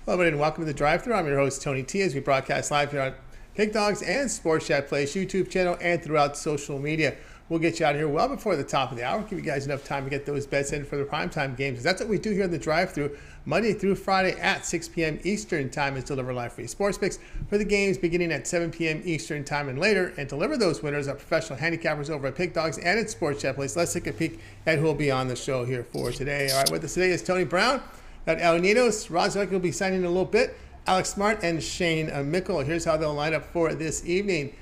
Hello, everybody, and welcome to the Drive-Thru. I'm your host, Tony T, as we broadcast live here on Pig Dogs and Sports Chat Place YouTube channel and throughout social media. We'll get you out of here well before the top of the hour. Give you guys enough time to get those bets in for the primetime games. That's what we do here in the Drive-Thru, Monday through Friday at 6 p.m. Eastern Time, is deliver live free sports picks for the games beginning at 7 p.m. Eastern Time and later, and deliver those winners, our professional handicappers over at Pig Dogs and at Sports Chat Place. Let's take a peek at who will be on the show here for today. All right, with us today is Tony Brown. Got Ninos, Zawacky will be signing in a little bit. Alex Smart and Shane Mickle. Here's how they'll line up for this evening.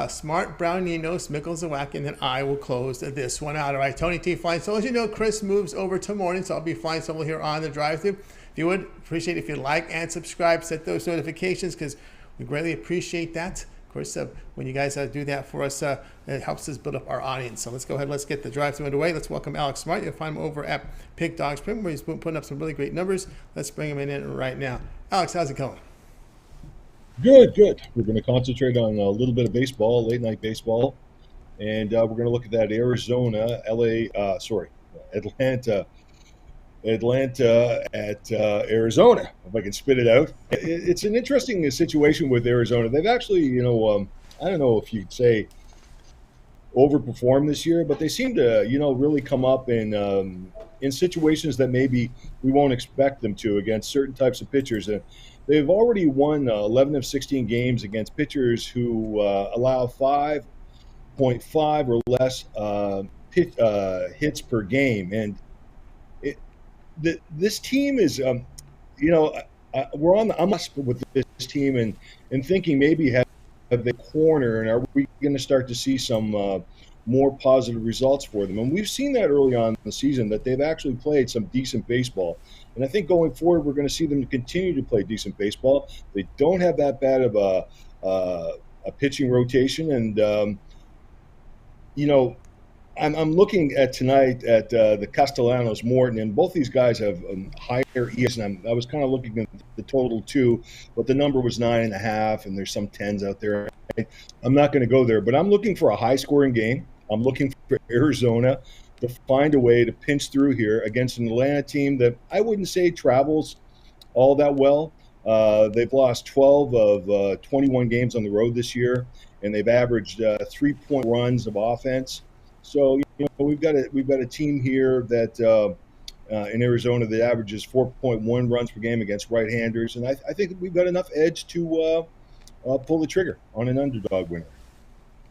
Smart, Brown, Ninos, Mickle, Zawacky, and then I will close this one out. All right, Tony T flying solo. As you know, Chris moves over to morning, so I'll be flying solo here on the Drive-Thru. If you would, appreciate if you like and subscribe, set those notifications, because we greatly appreciate that. Of course, when you guys do that for us, it helps us build up our audience. So let's go ahead and let's get the Drive-Thru underway. Let's welcome Alex Smart. You'll find him over at Pig Dogs Print, where he's putting up some really great numbers. Let's bring him in right now. Alex, how's it going? Good. We're going to concentrate on a little bit of baseball, late night baseball, and we're going to look at that Atlanta at Arizona, if I can spit it out. It's an interesting situation with Arizona. They've actually, I don't know if you'd say overperformed this year, but they seem to, really come up in situations that maybe we won't expect them to against certain types of pitchers. And they've already won 11 of 16 games against pitchers who allow 5.5 or less hits per game. And this team is, we're on the cusp with this team and thinking maybe have the corner, and are we going to start to see some more positive results for them? And we've seen that early on in the season, that they've actually played some decent baseball. And I think going forward, we're going to see them continue to play decent baseball. They don't have that bad of a pitching rotation. And, I'm looking at tonight at the Castellanos, Morton, and both these guys have higher ES. And I was kind of looking at the total too, but the number was 9.5, and there's some 10s out there. I'm not going to go there, but I'm looking for a high-scoring game. I'm looking for Arizona to find a way to pinch through here against an Atlanta team that I wouldn't say travels all that well. They've lost 12 of 21 games on the road this year, and they've averaged 3-point runs of offense. So we've got a team here that in Arizona that averages 4.1 runs per game against right-handers, and I think we've got enough edge to pull the trigger on an underdog winner.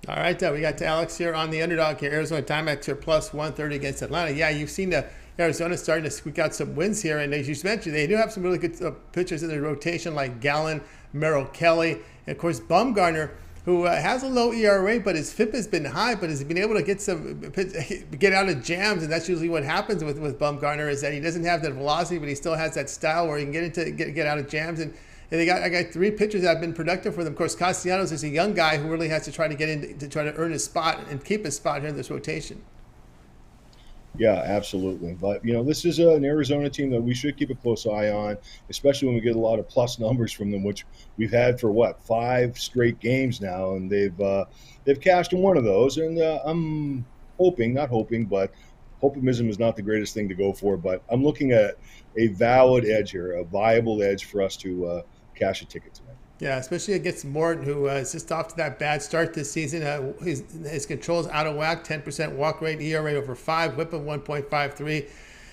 All right, we got to Alex here on the underdog here. Arizona Diamondbacks here plus 130 against Atlanta. Yeah, you've seen Arizona starting to squeak out some wins here, and as you mentioned, they do have some really good pitchers in their rotation, like Gallen, Merrill Kelly, and of course Bumgarner, who has a low ERA, but his FIP has been high, but has been able to get out of jams, and that's usually what happens with Bumgarner, is that he doesn't have that velocity, but he still has that style where he can get out of jams. And I got three pitchers that have been productive for them. Of course, Castellanos is a young guy who really has to try to get in to try to earn his spot and keep his spot here in this rotation. Yeah, absolutely. But, this is an Arizona team that we should keep a close eye on, especially when we get a lot of plus numbers from them, which we've had for, 5 straight games now, and they've cashed in one of those. And I'm hopemism is not the greatest thing to go for, but I'm looking at a valid edge here, a viable edge for us to cash a ticket tonight. Yeah, especially against Morton, who is just off to that bad start this season. His control's out of whack, 10% walk rate, ERA over 5, whip of 1.53.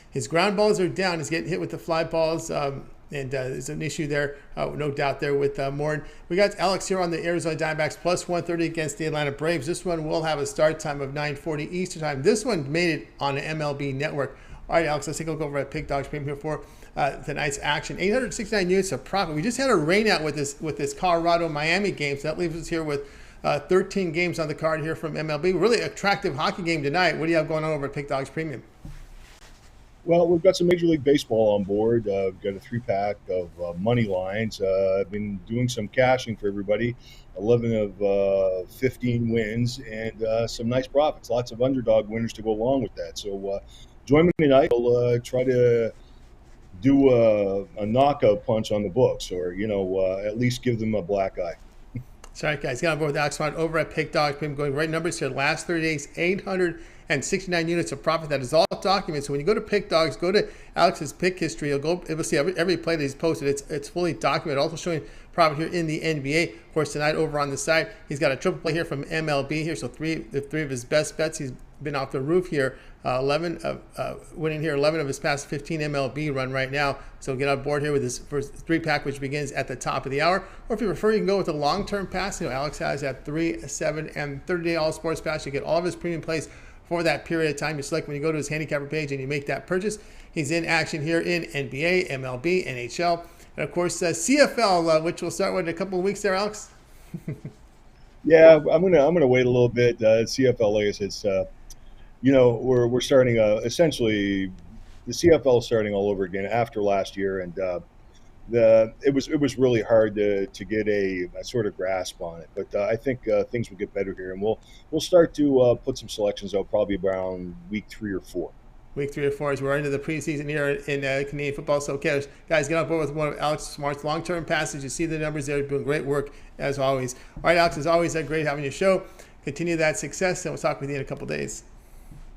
His ground balls are down. He's getting hit with the fly balls, and there's an issue there, no doubt there with Morton. We got Alex here on the Arizona Diamondbacks, plus 130 against the Atlanta Braves. This one will have a start time of 9:40 Eastern Time. This one made it on the MLB Network. All right, Alex, let's take a look over at Pig Dogs Premium here for tonight's action. 869 units of profit. We just had a rain out with this Colorado-Miami game, so that leaves us here with 13 games on the card here from MLB. Really attractive hockey game tonight. What do you have going on over at Pig Dogs Premium? Well, we've got some Major League Baseball on board. We've got a 3-pack of money lines. I've been doing some cashing for everybody. 11 of 15 wins and some nice profits. Lots of underdog winners to go along with that. So join me tonight. I'll try to do a knockout punch on the books, or at least give them a black eye. Sorry, guys. Get on board with Alex Smart over at Pick Dogs. Been going right numbers here. Last 30 days, 869 units of profit. That is all documented. So when you go to Pick Dogs, go to Alex's pick history. You'll see every play that he's posted. It's fully documented. Also showing profit here in the NBA. Of course, tonight over on the side, he's got a triple play here from MLB here. So three of his best bets. He's been off the roof here. Winning here 11 of his past 15 MLB run right now. So get on board here with his first 3-pack, which begins at the top of the hour. Or if you prefer, you can go with a long-term pass. Alex has that 3, 7, and 30-day all-sports pass. You get all of his premium plays for that period of time. You select when you go to his handicapper page and you make that purchase. He's in action here in NBA, MLB, NHL, and of course CFL, which we'll start with in a couple of weeks there, Alex. Yeah, I'm gonna wait a little bit. CFL is we're starting essentially the CFL is starting all over again after last year, and it was really hard to get a sort of grasp on it. But I think things will get better here, and we'll start to put some selections out probably around week 3 or 4. Week 3 or 4 as we're into the preseason here in Canadian football. So, guys, get on board with one of Alex Smart's long-term passes. You see the numbers there. Doing great work as always. All right, Alex, as always, great having your show. Continue that success, and we'll talk with you in a couple days.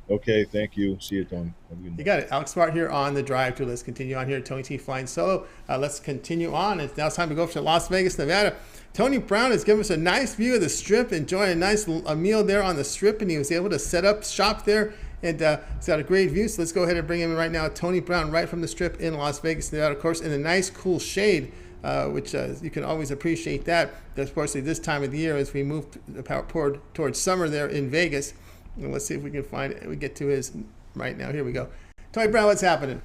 Okay, thank you. See you, Tony. You got it. Alex Smart here on the drive through. Let's continue on here. Tony T flying solo. Let's continue on. It's now time to go to Las Vegas, Nevada. Tony Brown has given us a nice view of the Strip, enjoying a nice meal there on the Strip, and he was able to set up shop there, and he's got a great view. So let's go ahead and bring him in right now. Tony Brown right from the Strip in Las Vegas, Nevada, of course, in a nice cool shade, which you can always appreciate that, especially this time of the year as we move towards summer there in Vegas. And let's see if we can find it. We get to his right now. Here we go. Tony Brown, what's happening?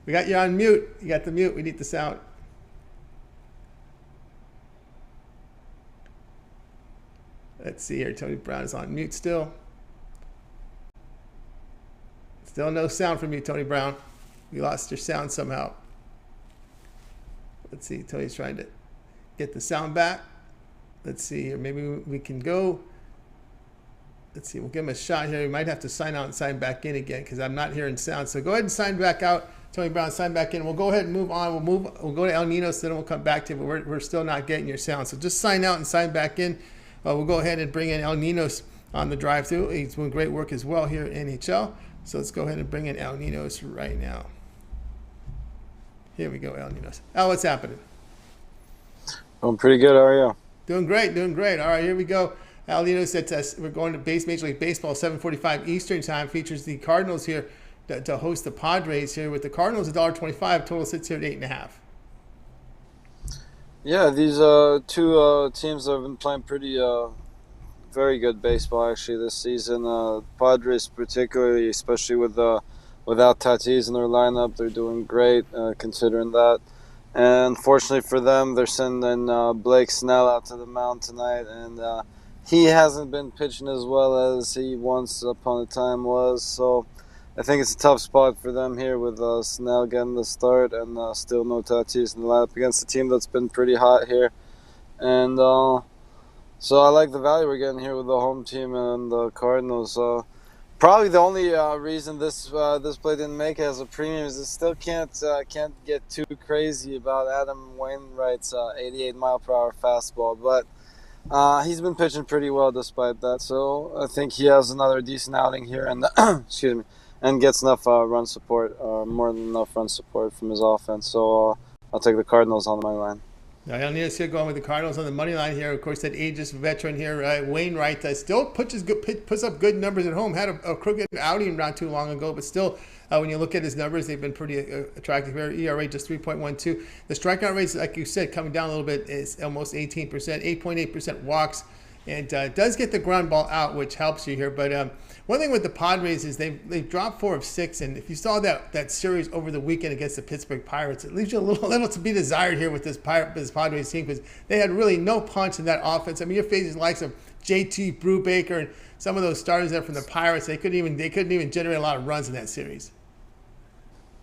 We got you on mute. You got the mute. We need the sound. Let's see here. Tony Brown is on mute still. Still no sound from you, Tony Brown. You lost your sound somehow. Let's see. Tony's trying to get the sound back. Let's see here. Maybe we can go. Let's see. We'll give him a shot here. We might have to sign out and sign back in again because I'm not hearing sound. So go ahead and sign back out. Tony Brown, sign back in. We'll go ahead and move on. We'll go to El Ninos, then we'll come back to you. But we're still not getting your sound. So just sign out and sign back in. We'll go ahead and bring in El Ninos on the drive-through. He's doing great work as well here in NHL. So let's go ahead and bring in El Ninos right now. Here we go, El Ninos. Al, what's happening? I'm pretty good. How are you? Doing great, doing great. All right, here we go. Al Ninos said we're going to Major League Baseball, 7:45 Eastern Time. Features the Cardinals here to host the Padres here. With the Cardinals, $1.25. Total sits here at 8.5. Yeah, these two teams have been playing pretty very good baseball actually this season. Padres particularly, especially without Tatis in their lineup, they're doing great considering that. And fortunately for them, they're sending Blake Snell out to the mound tonight, and he hasn't been pitching as well as he once upon a time was. So I think it's a tough spot for them here with Snell getting the start and still no Tatis in the lineup against a team that's been pretty hot here. And so I like the value we're getting here with the home team and the Cardinals. Probably the only reason this play didn't make it as a premium is it still can't get too crazy about Adam Wainwright's 88-mile-per-hour fastball, but he's been pitching pretty well despite that. So I think he has another decent outing here, and excuse me, and gets enough run support, more than enough run support from his offense. So I'll take the Cardinals on the money line. Now, El Ninos here going with the Cardinals on the money line here. Of course, that ageless veteran here, Wainwright, still puts up good numbers at home. Had a crooked outing not too long ago, but still, when you look at his numbers, they've been pretty attractive here. ERA just 3.12. The strikeout rates, like you said, coming down a little bit, is almost 18%, 8.8% walks, and does get the ground ball out, which helps you here. But one thing with the Padres is they've dropped 4 of 6, and if you saw that series over the weekend against the Pittsburgh Pirates, it leaves you a little to be desired here with this Padres team because they had really no punch in that offense. I mean, you're facing the likes of JT Brubaker and some of those starters there from the Pirates. They couldn't even generate a lot of runs in that series.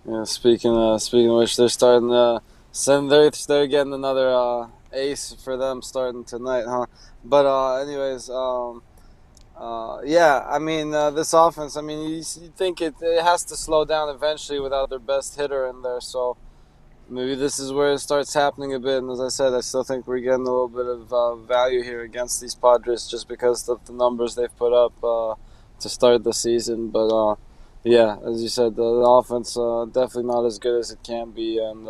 Yeah, speaking of which, they're starting they're getting another ace for them starting tonight, huh? But anyways, yeah, I mean, this offense, I mean, you think it has to slow down eventually without their best hitter in there. So maybe this is where it starts happening a bit. And as I said, I still think we're getting a little bit of value here against these Padres just because of the numbers they've put up to start the season. But yeah, as you said, the offense definitely not as good as it can be, and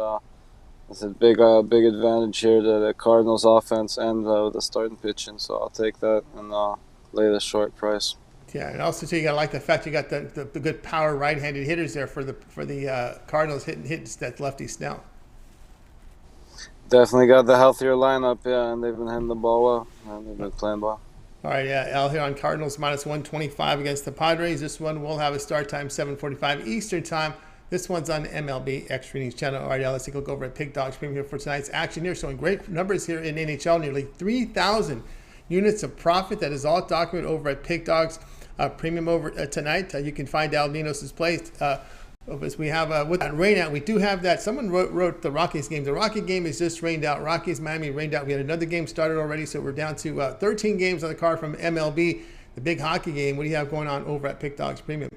it's a big advantage here to the Cardinals' offense and the starting pitching. So I'll take that and lay the short price. Yeah, and also too, you got to like the fact you got the good power right-handed hitters there for the Cardinals hitting that lefty Snell. Definitely got the healthier lineup, yeah, and they've been hitting the ball well, and they've been playing well. All right, yeah, L here on Cardinals minus 125 against the Padres. This one will have a start time 7:45 Eastern time. This one's on MLB Extra Innings channel. All right, yeah, let's take a look over at Pig Dogs Premium here for tonight's action here, showing great numbers here in NHL. Nearly 3,000 units of profit. That is all documented over at Pig Dogs Premium over tonight. You can find Al Ninos' place. As we have with that rain out, we do have that. Someone wrote the Rockies game. The Rocky game is just rained out. Rockies, Miami rained out. We had another game started already, so we're down to 13 games on the card from MLB, the big hockey game. What do you have going on over at Pig Dogs Premium?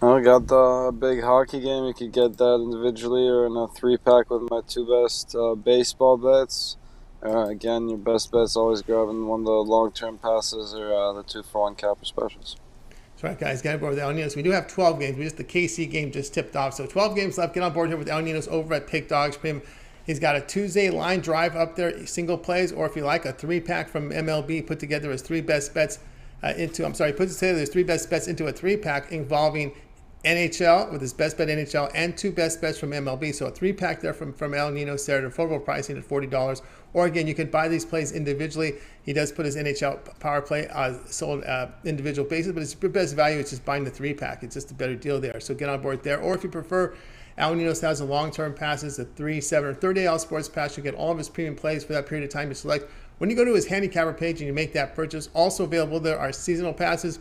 I got the big hockey game. You could get that individually or in a 3-pack with my 2 best baseball bets. Again, your best bet's always grabbing one of the long-term passes or the 2-for-1 capper specials. That's right, guys. Get on board with El Ninos. We do have 12 games. The KC game just tipped off. So 12 games left. Get on board here with El Ninos over at Pig Dogs Premium. He's got a Tuesday line drive up there, single plays, or if you like, a 3-pack from MLB put together his 3 best bets puts together his 3 best bets into a 3-pack involving NHL with his best bet NHL and 2 best bets from MLB. So a 3-pack there from El Ninos there at affordable pricing at $40. Or again, you can buy these plays individually. He does put his NHL power play sold individual basis, but his best value is just buying the 3-pack. It's just a better deal there. So get on board there. Or if you prefer, Al Ninos has the long-term passes, the 3, 7, or 30-day All Sports Pass. You get all of his premium plays for that period of time you select. When you go to his Handicapper page and you make that purchase, also available there are seasonal passes.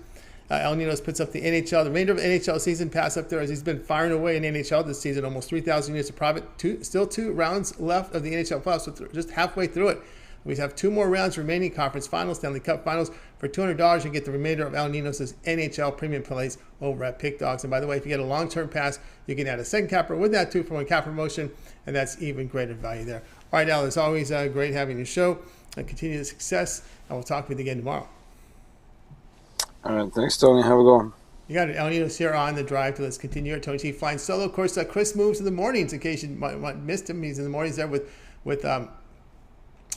El Ninos puts up the NHL, the remainder of the NHL season pass up there as he's been firing away in NHL this season, almost 3,000 units of profit. Still 2 rounds left of the NHL playoffs, so just halfway through it. We have 2 more rounds remaining, conference finals, Stanley Cup finals. For $200, you get the remainder of El Ninos' NHL premium plays over at Pig Dogs. And by the way, if you get a long-term pass, you can add a second capper with that 2-for-1 capper promotion, and that's even greater value there. All right, Al, it's always great having your show. Continue success, and we'll talk with you again tomorrow. All right, thanks, Tony. Have a good one. You got it. El Ninos here on the drive. Let's continue. Tony T flying solo. Of course, Chris moves in the mornings in case you might missed him. He's in the mornings there with Chris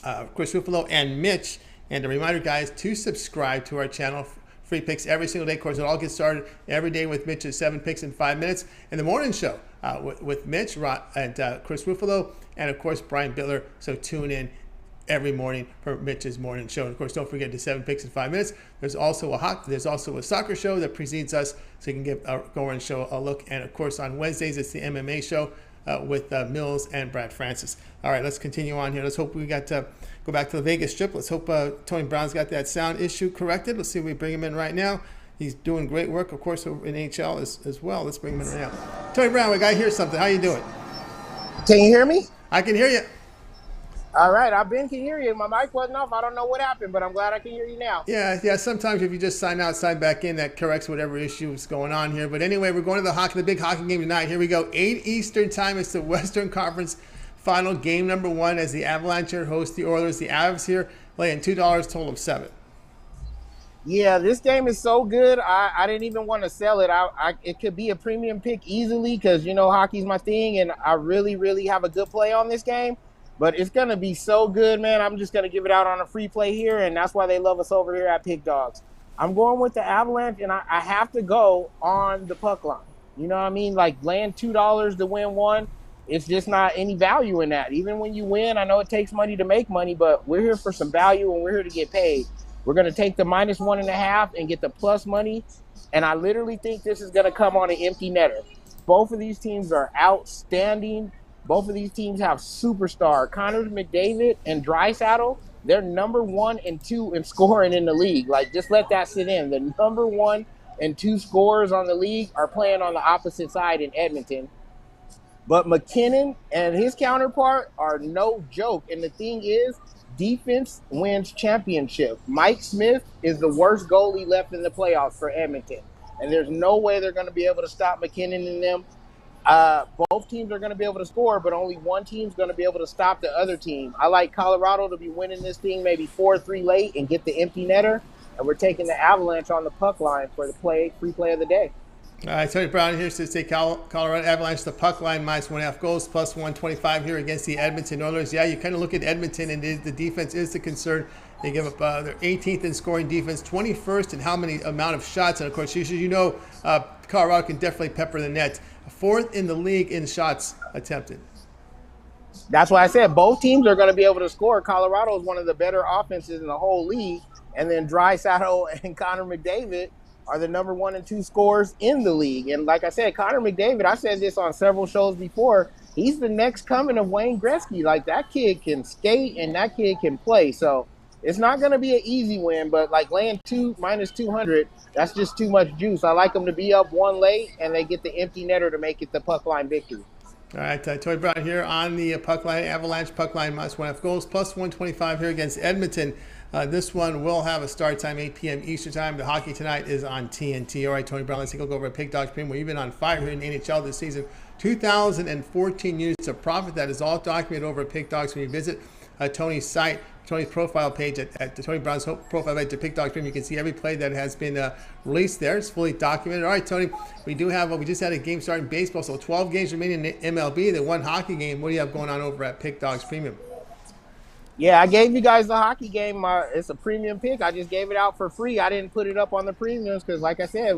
Ruffalo and Mitch. And a reminder, guys, to subscribe to our channel. Free picks every single day. Of course, it all gets started every day with Mitch's 7 picks in 5 minutes. And the morning show with Mitch and Chris Ruffalo and, of course, Brian Bittler. So tune in every morning for Mitch's morning show. And of course, don't forget the 7 picks in 5 minutes. There's also a soccer show that precedes us, so you can give go and show a look. And of course, on Wednesdays, it's the MMA show with Mills and Brad Francis. All right, let's continue on here. Let's hope we got to go back to the Vegas Strip. Let's hope Tony Brown's got that sound issue corrected. Let's see if we bring him in right now. He's doing great work, of course, over in NHL as well. Let's bring him in right now. Tony Brown, we got to hear something. How you doing? Can you hear me? I can hear you. All right, can hear you. My mic wasn't off. I don't know what happened, but I'm glad I can hear you now. Yeah. Sometimes if you just sign out, sign back in, that corrects whatever issue is going on here. But anyway, we're going to the big hockey game tonight. Here we go. 8 Eastern time. It's the Western Conference Final, game number 1 as the Avalanche here host the Oilers. The Avs here laying $2, total of 7. Yeah, this game is so good. I didn't even want to sell it. It could be a premium pick easily because, hockey's my thing, and I really, really have a good play on this game. But it's going to be so good, man. I'm just going to give it out on a free play here, and that's why they love us over here at Pig Dogs. I'm going with the Avalanche, and I have to go on the puck line. You know what I mean? Like, laying $2 to win 1, it's just not any value in that. Even when you win, I know it takes money to make money, but we're here for some value, and we're here to get paid. We're going to take the -1.5 and get the plus money, and I literally think this is going to come on an empty netter. Both of these teams are outstanding. Both of these teams have superstar Connor McDavid and Draisaitl. They're number 1 and 2 in scoring in the league. Like, just let that sit in. The number 1 and 2 scorers on the league are playing on the opposite side in Edmonton. But McKinnon and his counterpart are no joke. And the thing is, defense wins championship. Mike Smith is the worst goalie left in the playoffs for Edmonton. And there's no way they're going to be able to stop McKinnon and them. Both teams are going to be able to score, but only one team's going to be able to stop the other team. I like Colorado to be winning this thing maybe 4-3 late and get the empty netter, and we're taking the Avalanche on the puck line for the free play of the day. All right, Tony Brown here says take Colorado Avalanche the puck line -1.5 goals plus 125 here against the Edmonton Oilers. Yeah, you kind of look at Edmonton and the defense is the concern. They give up their 18th in scoring defense, 21st in how many amount of shots, and of course, Colorado can definitely pepper the net. 4th in the league in shots attempted. That's why I said both teams are going to be able to score. Colorado is one of the better offenses in the whole league, and then Draisaitl and Connor McDavid are the number 1 and 2 scorers in the league. And like I said, Connor McDavid, I said this on several shows before, he's the next coming of Wayne Gretzky. Like, that kid can skate and that kid can play. So it's not going to be an easy win, but like laying -200, that's just too much juice. I like them to be up 1 late and they get the empty netter to make it the puck line victory. All right, Tony Brown here on the puck line, Avalanche puck line -1.5 goals plus 125 here against Edmonton. This one will have a start time, 8 p.m. Eastern time. The hockey tonight is on TNT. All right, Tony Brown, let's take a look over at Pick Dogs Premium. We've been on fire here in NHL this season. 2,014 units of profit. That is all documented over at Pick Dogs. When you visit Tony's site, Tony's profile page at the Tony Brown's profile page at Pick Dogs Premium, you can see every play that has been released there. It's fully documented. All right, Tony, we just had a game starting in baseball, so 12 games remaining in MLB, then 1 hockey game. What do you have going on over at Pick Dogs Premium? Yeah, I gave you guys the hockey game. It's a premium pick. I just gave it out for free. I didn't put it up on the premiums because, like I said,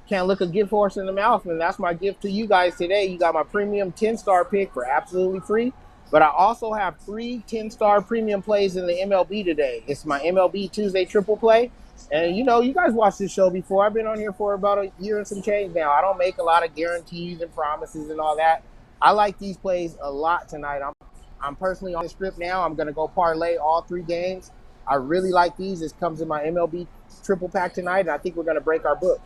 can't look a gift horse in the mouth, and that's my gift to you guys today. You got my premium 10-star pick for absolutely free, but I also have 3 10-star premium plays in the MLB today. It's my MLB Tuesday triple play, and you guys watched this show before. I've been on here for about a year and some change now. I don't make a lot of guarantees and promises and all that. I like these plays a lot tonight. I'm personally on the script now. I'm going to go parlay all 3 games. I really like these. This comes in my MLB triple pack tonight, and I think we're going to break our book.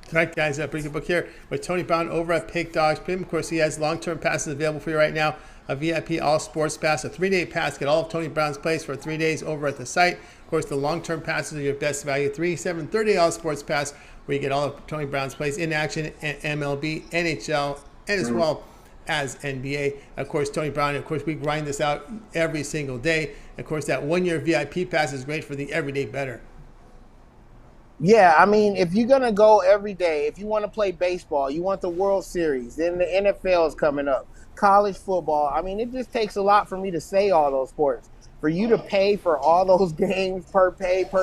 Tonight, guys, break the book here with Tony Brown over at Pick Dogs Premium. Of course, he has long-term passes available for you right now. A VIP All Sports Pass, a 3-day pass. Get all of Tony Brown's plays for 3 days over at the site. Of course, the long-term passes are your best value. 3, 7, 30 All Sports Pass, where you get all of Tony Brown's plays in action at MLB, NHL, and as well as NBA. Of course, Tony Brown, of course, we grind this out every single day. Of course, that 1-year VIP pass is great for the everyday bettor. Yeah, I mean, if you're going to go every day, if you want to play baseball, you want the World Series, then the NFL is coming up, college football. I mean, it just takes a lot for me to say all those sports. For you to pay for all those games per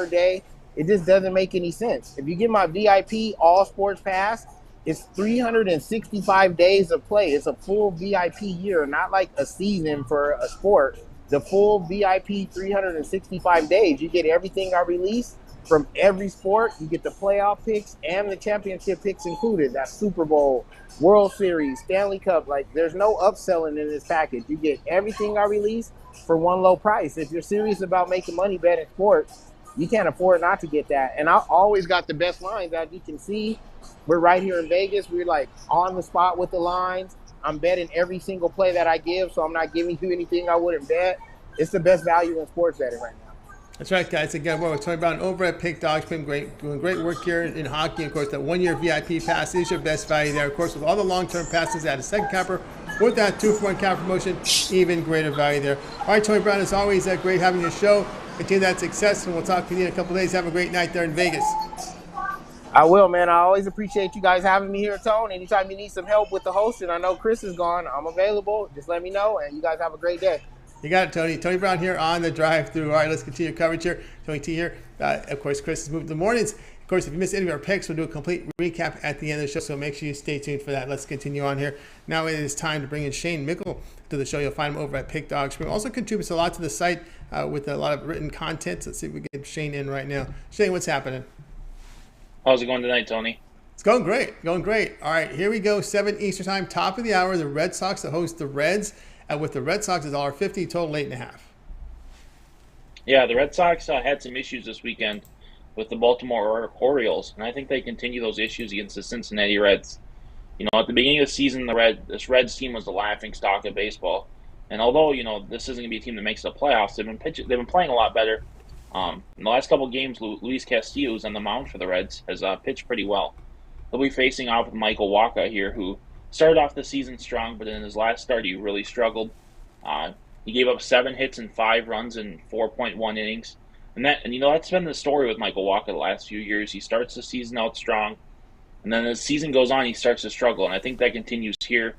day, it just doesn't make any sense. If you get my VIP All Sports Pass, it's 365 days of play. It's a full VIP year, not like a season for a sport. The full VIP 365 days. You get everything I release from every sport. You get the playoff picks and the championship picks included. That's Super Bowl, World Series, Stanley Cup. Like, there's no upselling in this package. You get everything I release for one low price. If you're serious about making money betting sports, you can't afford not to get that. And I always got the best lines. As you can see, we're right here in Vegas. We're like on the spot with the lines. I'm betting every single play that I give, so I'm not giving you anything I wouldn't bet. It's the best value in sports betting right now. That's right, guys. Again, we're with Tony Brown over at Pick Dogs. Doing great work here in hockey. Of course, that 1-year VIP pass is your best value there. Of course, with all the long-term passes, add a second capper with that 2-for-1 cap promotion, even greater value there. All right, Tony Brown, as always, great having your show. Continue that success, and we'll talk to you in a couple of days. Have a great night there in Vegas. I will, man. I always appreciate you guys having me here, Tone. Anytime you need some help with the hosting, I know Chris is gone. I'm available. Just let me know, and you guys have a great day. You got it, Tony. Tony Brown here on the drive-through. All right, let's continue coverage here. Tony T here. Of course, Chris has moved to the mornings. Of course, if you missed any of our picks, we'll do a complete recap at the end of the show, so make sure you stay tuned for that. Let's continue on here. Now it is time to bring in Shane Mickle to the show. You'll find him over at Pick Dogs. He also contributes a lot to the site with a lot of written content. Let's see if we get Shane in right now. Shane, what's happening? How's it going tonight, Tony? It's going great. Going great. All right, here we go. 7 Eastern time, top of the hour. The Red Sox to host the Reds. With the Red Sox, $1.50, total 8.5. Yeah, the Red Sox had some issues this weekend with the Baltimore Orioles, and I think they continue those issues against the Cincinnati Reds. You know, at the beginning of the season, this Reds team was the laughing stock of baseball. And although, you know, this isn't going to be a team that makes the playoffs, they've been playing a lot better. In the last couple of games, Luis Castillo, who's on the mound for the Reds, has pitched pretty well. They'll be facing off with Michael Wacha here, who started off the season strong, but in his last start, he really struggled. He gave up 7 hits and 5 runs in 4.1 innings. And that's been the story with Michael Wacha the last few years. He starts the season out strong, and then as the season goes on, he starts to struggle. And I think that continues here.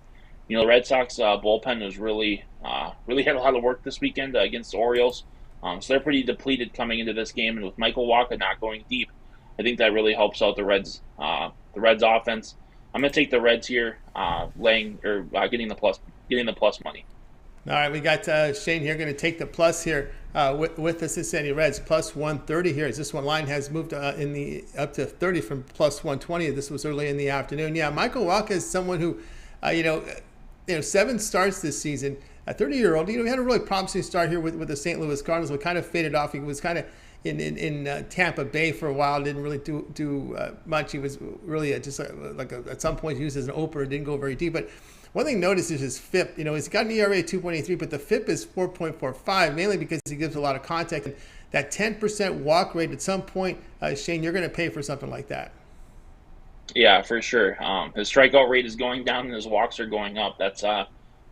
The Red Sox bullpen was really had a lot of work this weekend against the Orioles. So they're pretty depleted coming into this game, and with Michael Wacha not going deep, I think that really helps out the Reds offense. I'm going to take the Reds here, getting the plus money. All right, we got Shane here going to take the plus here with the Cincinnati Reds, plus 130 here. As this one line has moved up to 30 from plus 120. This was early in the afternoon. Yeah, Michael Wacha is someone who, 7 starts this season. A 30-year-old, he had a really promising start here with the St. Louis Cardinals, but kind of faded off. He was kind of in Tampa Bay for a while, didn't really do much. He was really at some point used as an opener, didn't go very deep. But one thing noticed is his FIP. He's got an ERA 2.83, but the FIP is 4.45, mainly because he gives a lot of contact. And that 10% walk rate, at some point, Shane, you're going to pay for something like that. Yeah, for sure. His strikeout rate is going down and his walks are going up. That's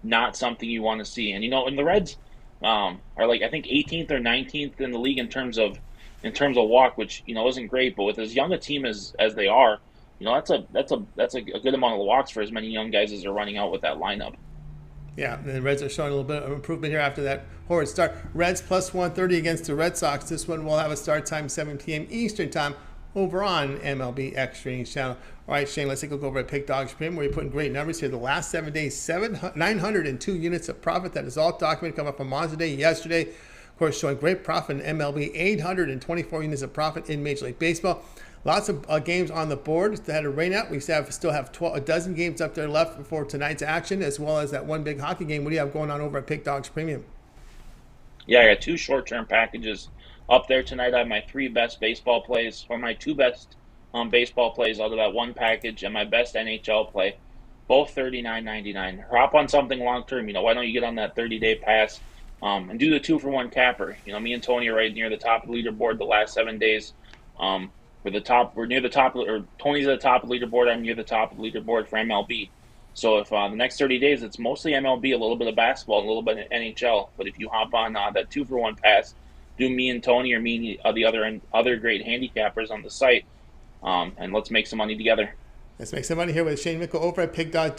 not something you want to see. And and the Reds are I think 18th or 19th in the league in terms of walk, which isn't great. But with as young a team as they are, that's a good amount of walks for as many young guys as are running out with that lineup. Yeah, and the Reds are showing a little bit of improvement here after that horrid start. Reds plus 130 against the Red Sox. This one will have a start time 7 p.m. Eastern time over on MLB Extra channel. All right, Shane, let's take a look over at Pick Dogs Premium, where you're putting great numbers here. The last 7 days, 902 units of profit. That is all documented. Come up on Monster Day yesterday. Of course, showing great profit in MLB, 824 units of profit in Major League Baseball. Lots of games on the board that had a rain out. We still have a dozen games up there left before tonight's action, as well as that one big hockey game. What do you have going on over at Pick Dogs Premium? Yeah, I got 2 short-term packages up there tonight. I have my 3 best baseball plays, or my 2 best baseball plays out of that one package, and my best NHL play, both $39.99. Hop on something long-term. Why don't you get on that 30-day pass and do the 2-for-1 capper? Me and Tony are right near the top of the leaderboard the last 7 days. We're near the top, or Tony's at the top of the leaderboard. I'm near the top of the leaderboard for MLB. So if the next 30 days, it's mostly MLB, a little bit of basketball, a little bit of NHL. But if you hop on that 2-for-1 pass, do me and Tony or me and the other great handicappers on the site, and let's make some money together. Let's make some money here with Shane Mickle over at Pick Dog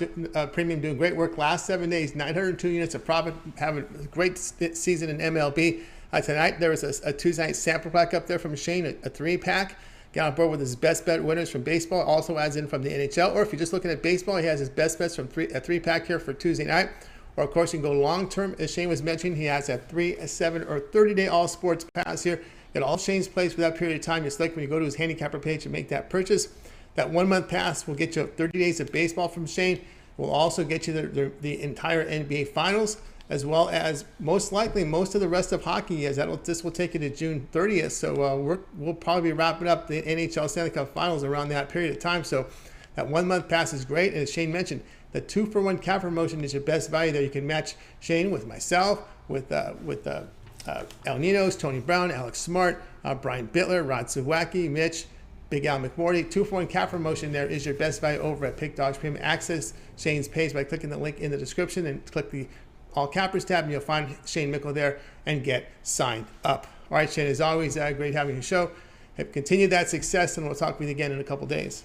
Premium, doing great work. Last 7 days, 902 units of profit, having a great season in MLB. Tonight, there was a Tuesday night sample pack up there from Shane, a 3-pack. Get on board with his best bet winners from baseball, also adds in from the NHL. Or if you're just looking at baseball, he has his best bets from a 3-pack here for Tuesday night. Or, of course, you can go long-term. As Shane was mentioning, he has a 3, a 7, or 30-day all-sports pass here. Get all Shane's plays for that period of time. You select when you go to his handicapper page and make that purchase. That 1-month pass will get you 30 days of baseball from Shane. Will also get you the entire NBA Finals, as well as most likely most of the rest of hockey. This will take you to June 30th. So we'll probably be wrapping up the NHL Stanley Cup Finals around that period of time. So that 1-month pass is great. And as Shane mentioned, the 2-for-1 cap promotion is your best value there. You can match Shane with myself, with El Ninos, Tony Brown, Alex Smart, Brian Bittler, Rod Zawacky, Mitch, Big Al McMorty. 2-for-1 cap promotion there is your best value over at Pick Dogs Premium. Access Shane's page by clicking the link in the description and click the All Cappers tab, and you'll find Shane Mickle there and get signed up. All right, Shane, as always, great having your show. Continue that success, and we'll talk with you again in a couple days.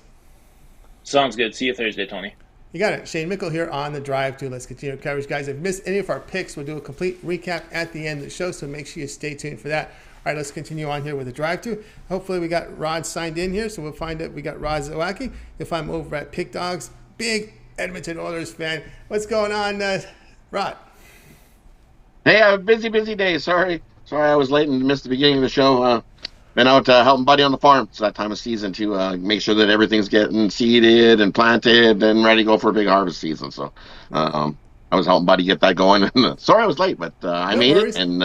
Sounds good. See you Thursday, Tony. You got it. Shane Mickle here on The Drive to. Let's continue our coverage, guys. If you missed any of our picks, we'll do a complete recap at the end of the show, so make sure you stay tuned for that. All right, let's continue on here with The Drive to. Hopefully we got Rod signed in here, so we'll find out. We got Rod Zawacky. You'll find him over at Pick Dogs. Big Edmonton Oilers fan. What's going on, Rod? Hey, a busy day. Sorry I was late and missed the beginning of the show. Been out helping Buddy on the farm. It's that time of season to make sure that everything's getting seeded and planted and ready to go for a big harvest season. So I was helping Buddy get that going. Sorry I was late, but I made it, and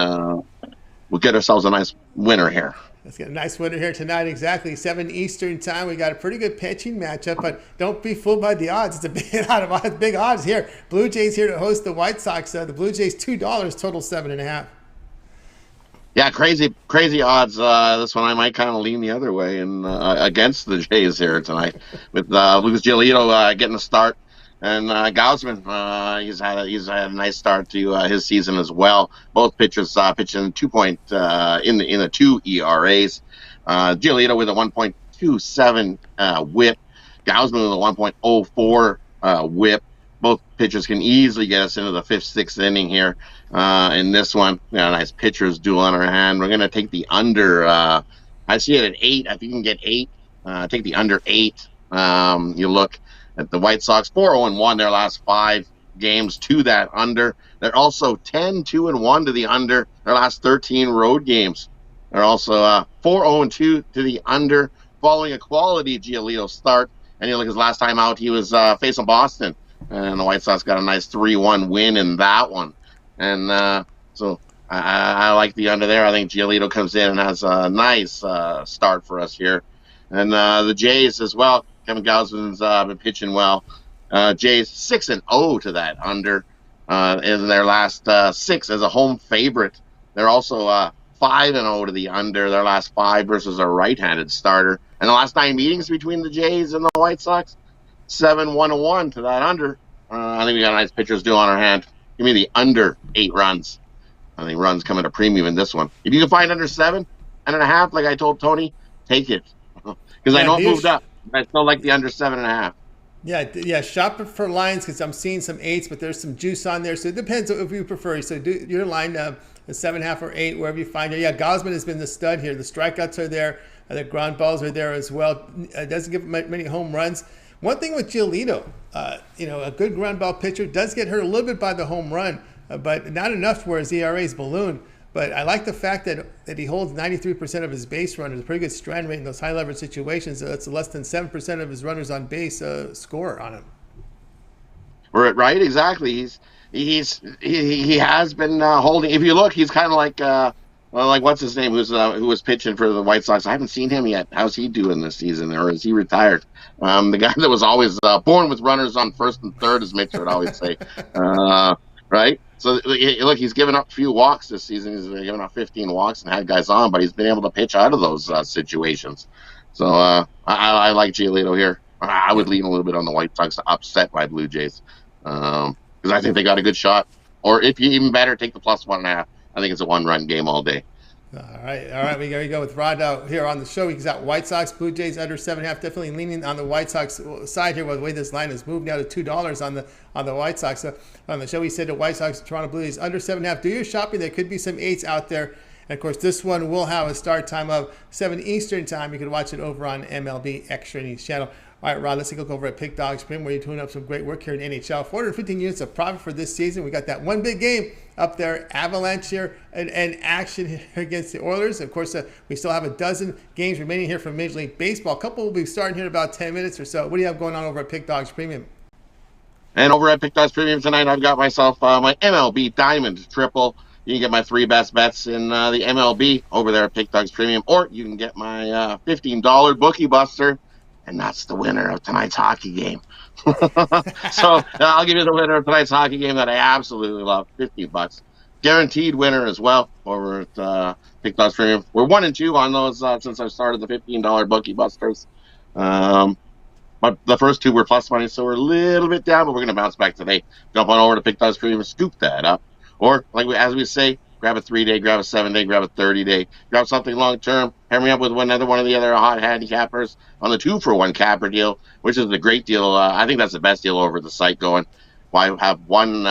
we'll get ourselves a nice winner here. Let's get a nice winner here tonight. Exactly 7 Eastern time. We got a pretty good pitching matchup, but don't be fooled by the odds. It's a lot of odds, big odds here. Blue Jays here to host the White Sox. The Blue Jays $2, total 7.5. Yeah, crazy odds. This one I might kind of lean the other way and against the Jays here tonight with Lucas Giolito getting a start. And Gausman, he's had a nice start to his season as well. Both pitchers pitching 2 in the 2 ERAs. Giolito with a 1.27 WHIP. Gausman with a 1.04 WHIP. Both pitchers can easily get us into the 5th, 6th inning here in this one. Nice pitchers duel on our hand. We're going to take the under. I see it at 8. If you can get 8, take the under 8. You look at the White Sox, 4-0-1 their last 5 games to that under. They're also 10-2-1 to the under their last 13 road games. They're also 4-0-2 to the under following a quality Giolito start. And you look, his last time out, he was facing Boston. And the White Sox got a nice 3-1 win in that one. And so I like the under there. I think Giolito comes in and has a nice start for us here. And the Jays as well. Kevin Gausman's been pitching well. Jays 6-0 to that under in their last 6 as a home favorite. They're also 5-0 to the under their last 5 versus a right-handed starter. And the last 9 meetings between the Jays and the White Sox, 7-1-1 to that under. I think we got a nice pitcher's duel on our hand. Give me the under 8 runs. I think runs come at a premium in this one. If you can find under 7.5, like I told Tony, take it. Because I know it moved up. I still like the under 7.5. Yeah. Shop for lines because I'm seeing some 8s, but there's some juice on there. So it depends if you prefer. So do your line a 7.5 or 8, wherever you find it. Yeah, Gausman has been the stud here. The strikeouts are there. The ground balls are there as well. Doesn't give many home runs. One thing with Giolito, a good ground ball pitcher does get hurt a little bit by the home run, but not enough where his ERA's balloon. But I like the fact that he holds 93% of his base runners, a pretty good strand rate in those high leverage situations. That's less than 7% of his runners on base score on him. Right, exactly. He has been holding. If you look, he's kind of like what's his name, who was pitching for the White Sox. I haven't seen him yet. How's he doing this season, or is he retired? The guy that was always born with runners on first and third, as Mitch would always say. Right? So look, he's given up a few walks this season. He's given up 15 walks and had guys on, but he's been able to pitch out of those situations. So I like Giolito here. I would lean a little bit on the White Sox to upset my Blue Jays because I think they got a good shot. Or if you even better, take the plus 1.5. I think it's a 1-run game all day. All right. We go with Rod out here on the show. He's got White Sox, Blue Jays under 7.5. Definitely leaning on the White Sox side here. By the way, this line has moved now to $2 on the White Sox. So on the show, he said the White Sox, Toronto Blue Jays under 7.5. Do your shopping. There could be some 8s out there. And of course, this one will have a start time of 7 Eastern time. You can watch it over on MLB Extra Innings channel. All right, Rod, let's take a look over at Pick Dogs Premium, where you're doing up some great work here in NHL. 415 units of profit for this season. We got that one big game up there, Avalanche here, and action here against the Oilers. Of course, we still have a dozen games remaining here from Major League Baseball. A couple will be starting here in about 10 minutes or so. What do you have going on over at Pick Dogs Premium? And over at Pick Dogs Premium tonight, I've got myself my MLB Diamond Triple. You can get my 3 best bets in the MLB over there at Pick Dogs Premium, or you can get my $15 Bookie Buster. And that's the winner of tonight's hockey game. So I'll give you the winner of tonight's hockey game that I absolutely love, $50. Guaranteed winner as well over at Pick Dogs Premium. We're 1-2 on those since I started the $15 Bookie Busters. But the first 2 were plus money, so we're a little bit down, but we're going to bounce back today. Jump on over to Pick Dogs Premium and scoop that up. Or, as we say, grab a 3-day, grab a 7-day, grab a 30-day, grab something long-term. Pair me up with another one of the other hot handicappers on the 2-for-1 capper deal, which is a great deal. I think that's the best deal over the site going. Why have one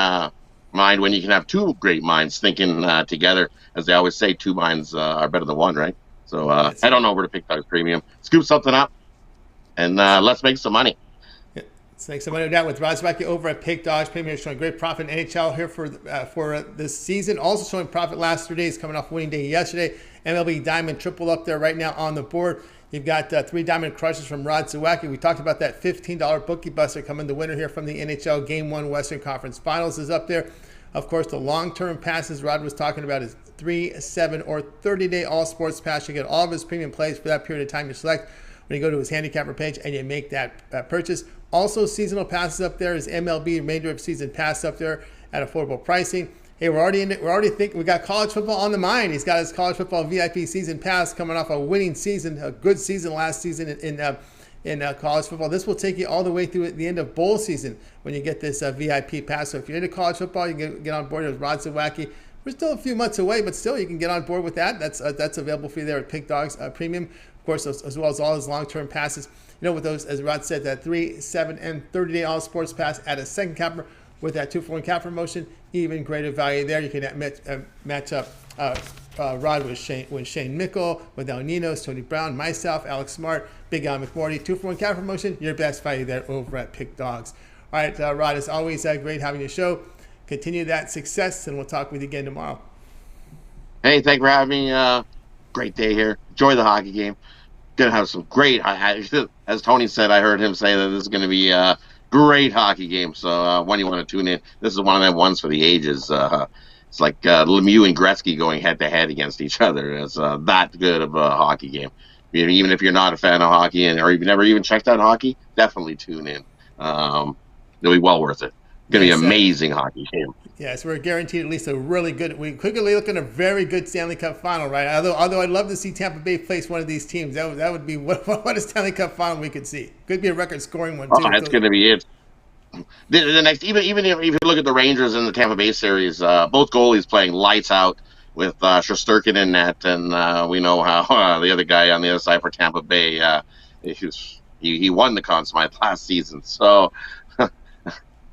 mind when you can have 2 great minds thinking together? As they always say, 2 minds are better than 1, right? So head on over to Pick Dogs Premium, scoop something up, and let's make some money. Let's make some money down with Rod Zawacky over at Pick Dogs Premium, showing great profit in NHL here for this season. Also showing profit last 3 days, coming off winning day yesterday. MLB Diamond Triple up there right now on the board. You've got 3 Diamond Crushes from Rod Zawacky. We talked about that $15 Bookie Buster coming the winner here from the NHL Game 1 Western Conference Finals is up there. Of course, the long-term passes Rod was talking about is 3, 7, or 30-day all sports pass. You get all of his premium plays for that period of time you select when you go to his handicapper page and you make that purchase. Also, seasonal passes up there is MLB remainder of season pass up there at affordable pricing. Hey, we're already thinking we got college football on the mind. He's got his college football VIP season pass coming off a winning season, a good season last season in in college football. This will take you all the way through the end of bowl season when you get this VIP pass. So if you're into college football, you can get on board with Rod Zawacky. We're still a few months away, but still you can get on board with that. That's available for you there at Pick Dogs Premium, of course, as well as all his long-term passes. With those, as Rod said, that 3, 7, and 30-day all sports pass at a second capper with that 2-for-1 cap promotion, even greater value there. You can match up Rod with Shane Mickle, with Ninos, Tony Brown, myself, Alex Smart, Big Al McMorty, 2-for-1 cap promotion. Your best value there over at Pick Dogs. All right, Rod, it's always great having your show. Continue that success, and we'll talk with you again tomorrow. Hey, thanks for having me. Great day here. Enjoy the hockey game. Gonna have some great. As Tony said, I heard him say that this is going to be a great hockey game. So when you want to tune in, this is one of them ones for the ages. It's like Lemieux and Gretzky going head to head against each other. It's that good of a hockey game. Even if you're not a fan of hockey or you've never even checked out hockey, definitely tune in. It'll be well worth it. It's going to be an amazing hockey game. Yes, we're guaranteed at least a really good. We quickly look at a very good Stanley Cup final, right? Although I'd love to see Tampa Bay face one of these teams. That would be what a Stanley Cup final we could see. Could be a record-scoring one too. Oh, that's going to be it. The next, even if you look at the Rangers in the Tampa Bay series, both goalies playing lights out with Shesterkin in net, and we know how the other guy on the other side for Tampa Bay, he won the Conn Smythe last season, so.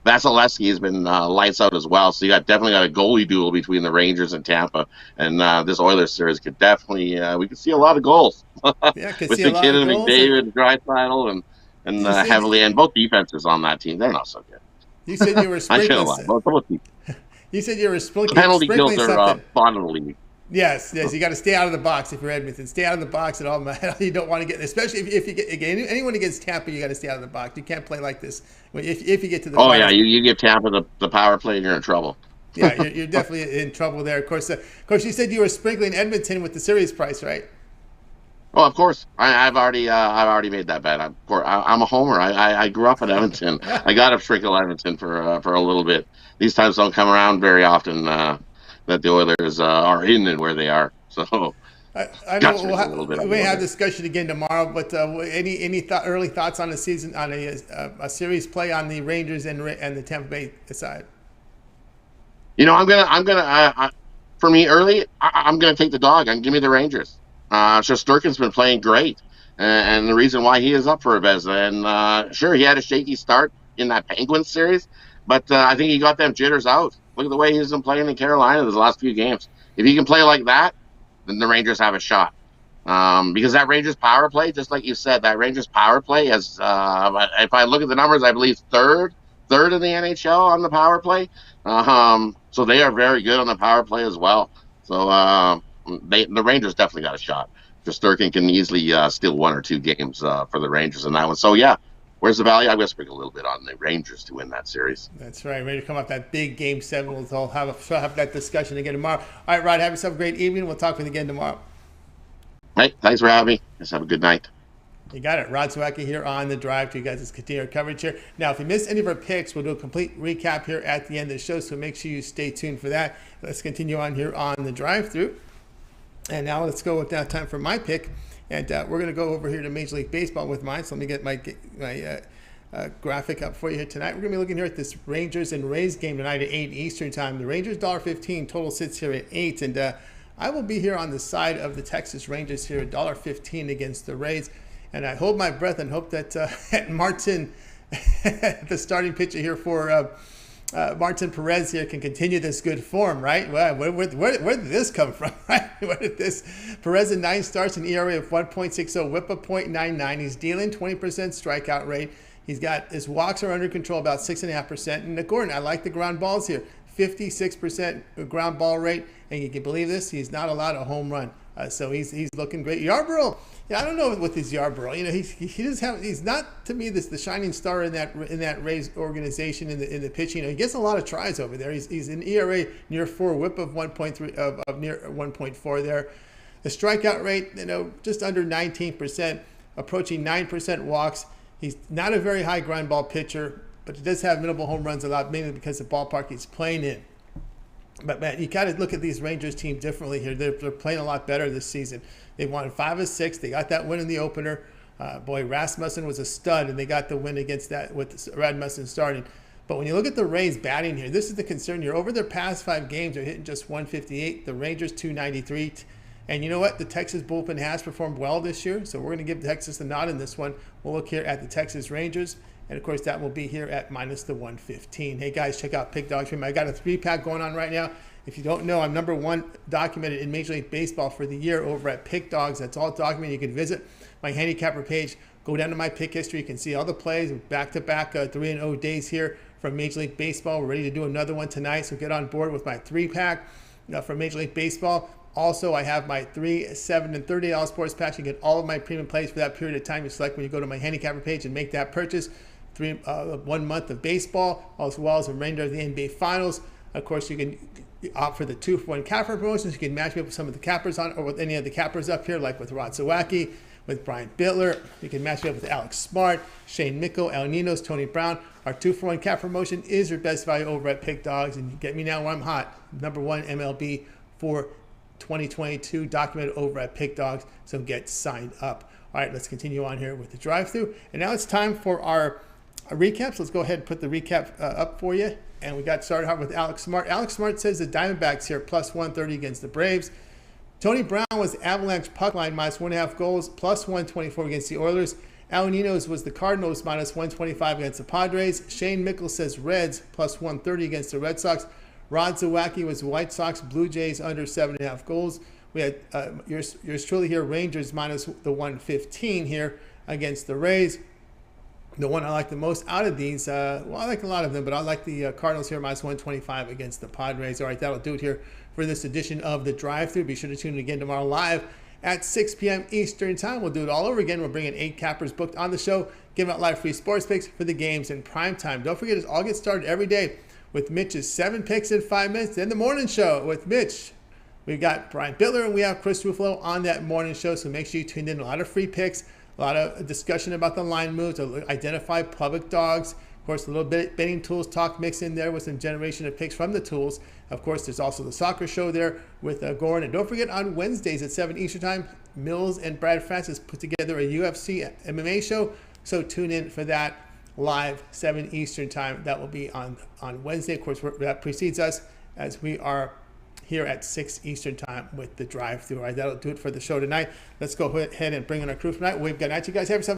Vasilevsky has been lights out as well, so you definitely got a goalie duel between the Rangers and Tampa, and this Oilers series could definitely we could see a lot of goals. Yeah, with McKinnon, McDavid, Draisaitl, and heavily, and both defenses on that team, they're not so good. You said you were sprinkling. You said you were sprinkling. Penalty kills are bottom of the league. Yes, you got to stay out of the box if you're Edmonton. Stay out of the box at all. You don't want to get, especially if you get anyone against Tampa, you got to stay out of the box. You can't play like this. If you get to the finals, you give Tampa the power play, and you're in trouble. Yeah, you're definitely in trouble there. Of course, you said you were sprinkling Edmonton with the series price, right? Oh, of course. I've already made that bet. I'm a homer. I grew up in Edmonton. I got to sprinkle Edmonton for a little bit. These times don't come around very often. That the Oilers are in and where they are. So I know we may have discussion again tomorrow, but any early thoughts on the season, on a series play on the Rangers and the Tampa Bay side? I'm gonna for me early, I'm gonna take the dog. Give me the Rangers. Shesterkin's been playing great, and the reason why he is up for a Vezina. And sure, he had a shaky start in that Penguins series, but I think he got them jitters out. Look at the way he's been playing in Carolina the last few games. If he can play like that, then the Rangers have a shot. Because that Rangers power play, just like you said, that Rangers power play has, if I look at the numbers, I believe third in the NHL on the power play. So they are very good on the power play as well. So the Rangers definitely got a shot. Shesterkin can easily steal 1 or 2 games for the Rangers in that one. So yeah. Where's the value? I'm going to sprinkle a little bit on the Rangers to win that series. That's right. Ready to come off that big Game 7. We'll have that discussion again tomorrow. All right, Rod, have yourself a great evening. We'll talk with you again tomorrow. Hey, thanks for having me. Just have a good night. You got it. Rod Zawacky here on The Drive to you guys' continued coverage here. Now, if you missed any of our picks, we'll do a complete recap here at the end of the show, so make sure you stay tuned for that. Let's continue on here on The Drive-Thru. And now let's go with now time for my pick. And we're going to go over here to Major League Baseball with mine. So let me get my graphic up for you here tonight. We're going to be looking here at this Rangers and Rays game tonight at 8 Eastern time. The Rangers $1.15, total sits here at 8. And I will be here on the side of the Texas Rangers here at $1.15 against the Rays. And I hold my breath and hope that Martin, the starting pitcher here for Martin Perez here, can continue this good form, right? Well, where did this come from, right? Where did this? Perez in 9 starts, an ERA of 1.60, whip of 0.99. He's dealing 20% strikeout rate. He's got his walks are under control, about 6.5%. And Gordon, I like the ground balls here, 56% ground ball rate. And you can believe this, he's not allowed a home run. So he's looking great. Yarborough, I don't know with his Yarborough. He doesn't have. He's not, to me, the shining star in that Rays organization in the pitching. He gets a lot of tries over there. He's an ERA near 4, whip of 1.3 of near 1.4 there. The strikeout rate, just under 19%, approaching 9% walks. He's not a very high ground ball pitcher, but he does have minimal home runs allowed, mainly because of the ballpark he's playing in. But, man, you got to look at these Rangers team differently here. They're playing a lot better this season. They won 5 of 6. They got that win in the opener. Boy, Rasmussen was a stud, and they got the win against that with Rasmussen starting. But when you look at the Rays batting here, this is the concern here. Over their past 5 games, they're hitting just 158. The Rangers 293. And you know what? The Texas bullpen has performed well this year, so we're going to give Texas the nod in this one. We'll look here at the Texas Rangers, and of course that will be here at minus the 115. Hey guys, check out Pick Dogs. I got a 3-pack going on right now. If you don't know, I'm number 1 documented in Major League Baseball for the year over at Pick Dogs. That's all documented. You can visit my handicapper page. Go down to my pick history. You can see all the plays, back-to-back 3-0 days here from Major League Baseball. We're ready to do another one tonight, so get on board with my 3-pack from Major League Baseball. Also, I have my 3, 7, and $30 sports patch. You get all of my premium plays for that period of time you select when you go to my handicapper page and make that purchase. 1 month of baseball, as well as the remainder of the NBA Finals. Of course, you can opt for the 2-for-1 capper promotions. You can match me up with some of the cappers on, or with any of the cappers up here, like with Zawacky, with Brian Bittler. You can match me up with Alex Smart, Shane Mickle, Ninos, Tony Brown. Our 2-for-1 cap promotion is your best value over at Pick Dogs, and you get me now where I'm hot. Number 1 MLB for 2022, documented over at Pick Dogs, so get signed up. All right, let's continue on here with the drive-through. And now it's time for our recaps. Let's go ahead and put the recap up for you. And we got started out with Alex Smart. Alex Smart says the Diamondbacks here plus 130 against the Braves. Tony Brown was Avalanche puck line minus 1.5 goals, plus 124 against the Oilers. Ninos was the Cardinals minus 125 against the Padres. Shane Mickle says Reds plus 130 against the Red Sox. Rod Zawacky was White Sox Blue Jays under 7.5 goals. We had yours truly here, Rangers minus the 115 here against the Rays. The one I like the most out of these, well, I like a lot of them, but I like the Cardinals here minus 125 against the Padres. All right, that'll do it here for this edition of the Drive-Thru. Be sure to tune in again tomorrow live at 6 p.m. Eastern Time. We'll do it all over again. We're bringing 8 cappers booked on the show, giving out live free sports picks for the games in prime time. Don't forget, it's all get started every day with Mitch's 7 picks in 5 minutes. Then the morning show with Mitch. We've got Brian Bittler and we have Chris Ruffalo on that morning show, so make sure you tune in. A lot of free picks, a lot of discussion about the line moves, identify public dogs. Of course, a little bit betting tools talk mixed in there with some generation of picks from the tools. Of course, there's also the soccer show there with Goran. And don't forget, on Wednesdays at 7 Eastern Time, Mills and Brad Francis put together a UFC MMA show. So tune in for that live 7 Eastern Time. That will be on Wednesday. Of course, that precedes us as we are here at 6 Eastern Time with the Drive-Thru. All right, that'll do it for the show tonight. Let's go ahead and bring in our crew tonight. We've got night. You guys have yourself